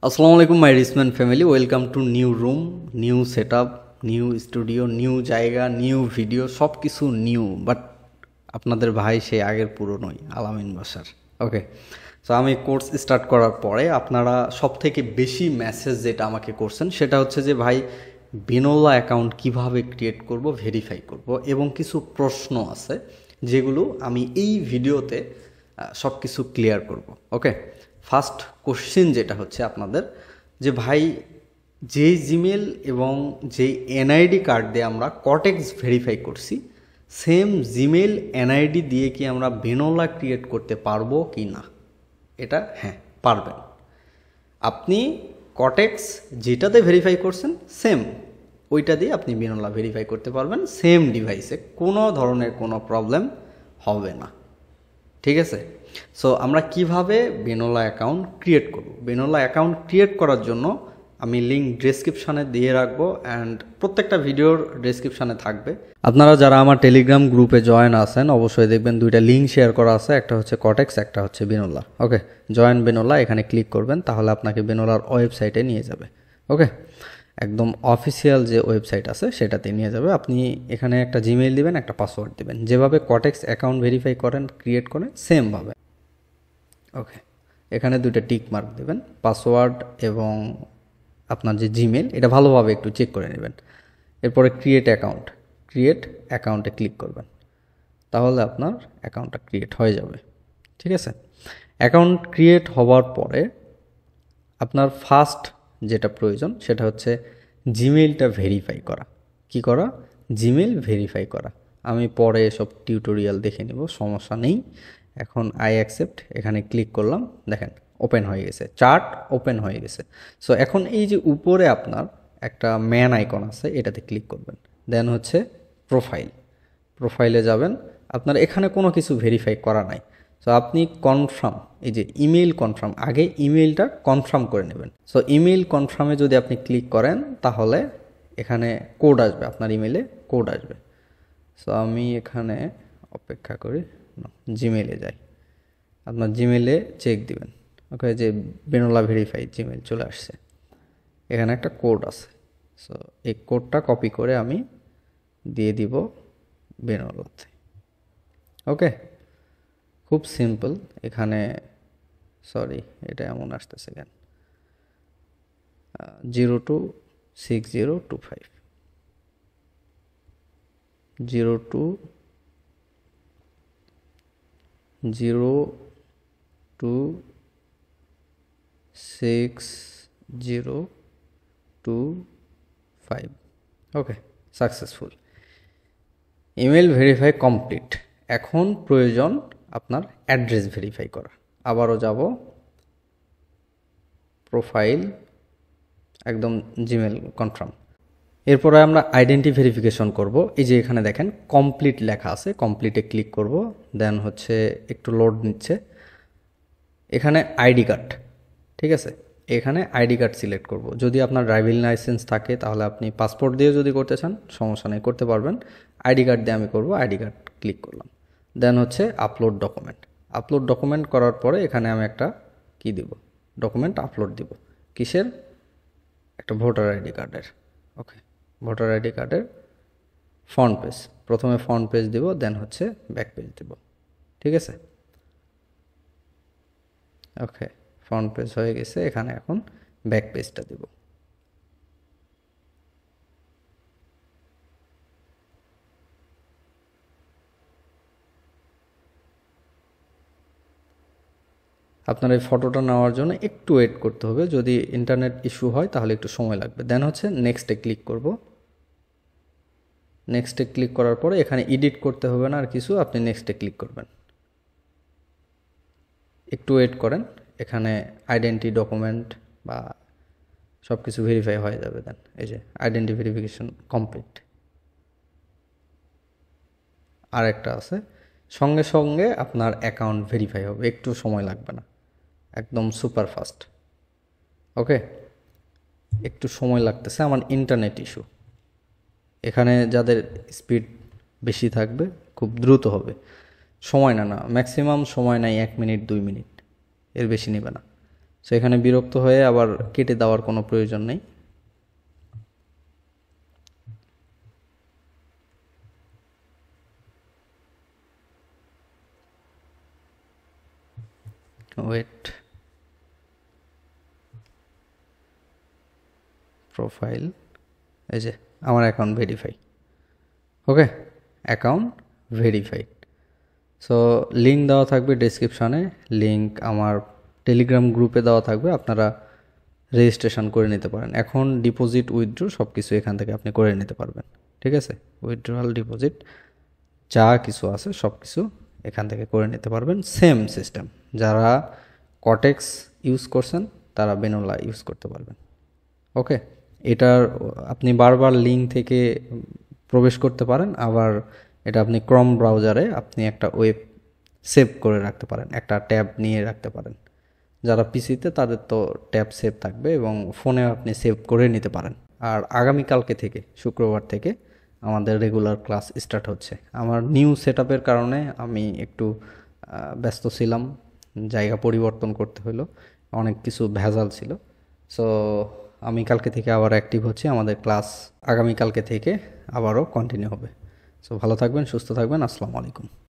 আসসালামু আলাইকুম my Rissman family, welcome to new room, new set up, new studio, new জায়গা, new video, সব কিছু নিউ। বাট আপনাদের ভাই সেই আগের পুরনোই আলামিন বাসার। ওকে, সো আমি কোর্স স্টার্ট করার পরে আপনারা সব থেকে বেশি মেসেজ যেটা আমাকে করছেন সেটা হচ্ছে যে ভাই বিনোলা অ্যাকাউন্ট কিভাবে ক্রিয়েট করব, ভেরিফাই করব, এবং কিছু প্রশ্ন আছে যেগুলো আমি এই ভিডিওতে সব কিছু ক্লিয়ার করব। ওকে, ফার্স্ট কোশ্চেন যেটা হচ্ছে আপনাদের যে ভাই যেই জিমেল এবং যেই এনআইডি কার্ড দিয়ে আমরা কটেক্স ভেরিফাই করছি সেম জিমেল এনআইডি দিয়ে কি আমরা বিনোলা ক্রিয়েট করতে পারবো কি না? এটা হ্যাঁ, পারবেন। আপনি কটেক্স যেটাতে ভেরিফাই করছেন সেম ওইটা দিয়ে আপনি বিনোলা ভেরিফাই করতে পারবেন সেম ডিভাইসে, কোনো ধরনের কোনো প্রবলেম হবে না। ঠিক আছে, সো আমরা কিভাবে বিনোলা অ্যাকাউন্ট ক্রিয়েট করব? বিনোলা অ্যাকাউন্ট ক্রিয়েট করার জন্য আমি লিঙ্ক ডেসক্রিপশানে দিয়ে রাখবো, অ্যান্ড প্রত্যেকটা ভিডিওর ডেসক্রিপশানে থাকবে। আপনারা যারা আমার টেলিগ্রাম গ্রুপে জয়েন আছেন অবশ্যই দেখবেন দুইটা লিঙ্ক শেয়ার করা আছে, একটা হচ্ছে কটেক্স, একটা হচ্ছে বিনোলা। ওকে, জয়েন বিনোলা, এখানে ক্লিক করবেন, তাহলে আপনাকে বিনোলার ওয়েবসাইটে নিয়ে যাবে। ওকে, একদম অফিসিয়াল যে ওয়েবসাইট আছে সেটাতে নিয়ে যাবে। আপনি এখানে একটা জিমেইল দিবেন, একটা পাসওয়ার্ড দিবেন, যেভাবে কটেক্স অ্যাকাউন্ট ভেরিফাই করেন, ক্রিয়েট করেন সেমভাবে। ওকে, এখানে দুইটা টিক মার্ক দেবেন, পাসওয়ার্ড এবং আপনার যে জিমেল, এটা ভালোভাবে একটু চেক করে নেবেন। এরপরে ক্রিয়েট অ্যাকাউন্টে ক্লিক করবেন, তাহলে আপনার অ্যাকাউন্টটা ক্রিয়েট হয়ে যাবে। ঠিক আছে, অ্যাকাউন্ট ক্রিয়েট হওয়ার পরে আপনার ফার্স্ট যেটা প্রয়োজন সেটা হচ্ছে জিমেইলটা ভেরিফাই করা। কি করা? জিমেইল ভেরিফাই করা। আমি পরে এসব টিউটোরিয়াল দেখে নেব, সমস্যা নেই। এখন আই অ্যাকসেপ্ট, এখানে ক্লিক করলাম, দেখেন ওপেন হয়ে গেছে, চার্ট ওপেন হয়ে গেছে। সো এখন এই যে উপরে আপনার একটা ম্যান আইকন আছে, এটাতে ক্লিক করবেন, দেন হচ্ছে প্রোফাইলে যাবেন। আপনার এখানে কোনো কিছু ভেরিফাই করা নাই, সো আপনি কনফার্ম, এই যে ইমেইল কনফার্ম, আগে ইমেইলটা কনফার্ম করে নেবেন। সো ইমেইল কনফার্মে যদি আপনি ক্লিক করেন তাহলে এখানে কোড আসবে, আপনার ইমেইলে কোড আসবে। সো আমি এখানে অপেক্ষা করি, জিমেইলে যাই, আপনার জিমেইলে চেক দিবেন। ওকে, যে বিনোলা ভেরিফাই জিমেইল চলে আসছে, এখানে একটা কোড আছে। সো এই কোডটা কপি করে আমি দিয়ে দিব বিনোলাতে। ওকে, খুব সিম্পল। এখানে সরি, এটা এমন আসতেছে কেন, 026025 026025। ওকে, সাকসেসফুল, ইমেল ভেরিফাই কমপ্লিট। এখন প্রয়োজন আপনার অ্যাড্রেস ভেরিফাই করা। আবারও যাব, প্রোফাইল, একদম জিমেল কনফার্ম। এরপরে আমরা আইডেন্টি ভেরিফিকেশন করব। এই যে এখানে দেখেন কমপ্লিট লেখা আছে, কমপ্লিটে ক্লিক করব, দেন হচ্ছে একটু লোড নিচ্ছে। এখানে আইডি কার্ড, ঠিক আছে, এখানে আইডি কার্ড সিলেক্ট করব। যদি আপনার ড্রাইভিং লাইসেন্স থাকে তাহলে আপনি পাসপোর্ট দিয়ে যদি করতে চান সমস্যা নেই, করতে পারবেন। আইডি কার্ড দিয়ে আমি করব, আইডি কার্ড ক্লিক করলাম, দেন হচ্ছে আপলোড ডকুমেন্ট করার পরে এখানে আমি একটা কি দিব, ডকুমেন্ট আপলোড দিব। কিসের? একটা ভোটার আইডি কার্ডের। ওকে, ভোটার আইডি কার্ডের ফ্রন্ট পেজ, প্রথমে ফ্রন্ট পেজ দিব, দেন হচ্ছে ব্যাক পেজ দিব। ঠিক আছে, ওকে, ফ্রন্ট পেজ হয়ে গেছে, এখানে এখন ব্যাক পেজটা দিব। আপনার এই ফটোটা নেওয়ার জন্য একটু ওয়েট করতে হবে, যদি ইন্টারনেট ইস্যু হয় তাহলে একটু সময় লাগবে। দেন হচ্ছে নেক্সটে ক্লিক করব। নেক্সটে ক্লিক করার পরে এখানে এডিট করতে হবে না আর কিছু, আপনি নেক্সটে ক্লিক করবেন। একটু ওয়েট করেন, এখানে আইডেন্টি ডকুমেন্ট বা সব কিছু ভেরিফাই হয়ে যাবে। দেন এই যে আইডেন্টি ভেরিফিকেশন কমপ্লিট। আর একটা আছে, সঙ্গে সঙ্গে আপনার অ্যাকাউন্ট ভেরিফাই হবে, একটু সময় লাগবে না, একদম সুপার ফাস্ট। ওকে, একটু সময় লাগতেছে, আমার ইন্টারনেট ইস্যু। এখানে যাদের স্পিড বেশি থাকবে খুব দ্রুত হবে, সময় না ম্যাক্সিমাম সময় নাই 1 মিনিট 2 মিনিট, এর বেশি নেবে না। সো এখানে বিরক্ত হয়ে আবার কেটে দেওয়ার কোনো প্রয়োজন নেই। ওয়েট, প্রোফাইল, এই যে আমার অ্যাকাউন্ট ভেরিফাই। ওকে, অ্যাকাউন্ট ভেরিফাইড। সো লিঙ্ক দেওয়া থাকবে ডেসক্রিপশানে, লিঙ্ক আমার টেলিগ্রাম গ্রুপে দেওয়া থাকবে, আপনারা রেজিস্ট্রেশন করে নিতে পারেন। এখন ডিপোজিট, উইথড্র সব কিছু এখান থেকে আপনি করে নিতে পারবেন। ঠিক আছে, উইথড্রয়াল, ডিপোজিট যা কিছু আছে সব কিছু এখান থেকে করে নিতে পারবেন। সেম সিস্টেম, যারা কটেক্স ইউজ করছেন তারা বেনোলা ইউজ করতে পারবেন। ওকে, এটার আপনি বারবার লিঙ্ক থেকে প্রবেশ করতে পারেন, আবার এটা আপনি ক্রম ব্রাউজারে আপনি একটা ওয়েব সেভ করে রাখতে পারেন, একটা ট্যাব নিয়ে রাখতে পারেন। যারা পিসিতে তাদের তো ট্যাব সেভ থাকবে, এবং ফোনে আপনি সেভ করে নিতে পারেন। আর আগামীকালকে থেকে, শুক্রবার থেকে আমাদের রেগুলার ক্লাস স্টার্ট হচ্ছে। আমার নিউ সেটআপের কারণে আমি একটু ব্যস্ত ছিলাম, জায়গা পরিবর্তন করতে হলো, অনেক কিছু ভেজাল ছিল। সো আমি কালকে থেকে আবার অ্যাক্টিভ হচ্ছি, আমাদের ক্লাস আগামীকালকে থেকে আবারও কন্টিনিউ হবে। সো ভালো থাকবেন, সুস্থ থাকবেন, আসসালামু আলাইকুম।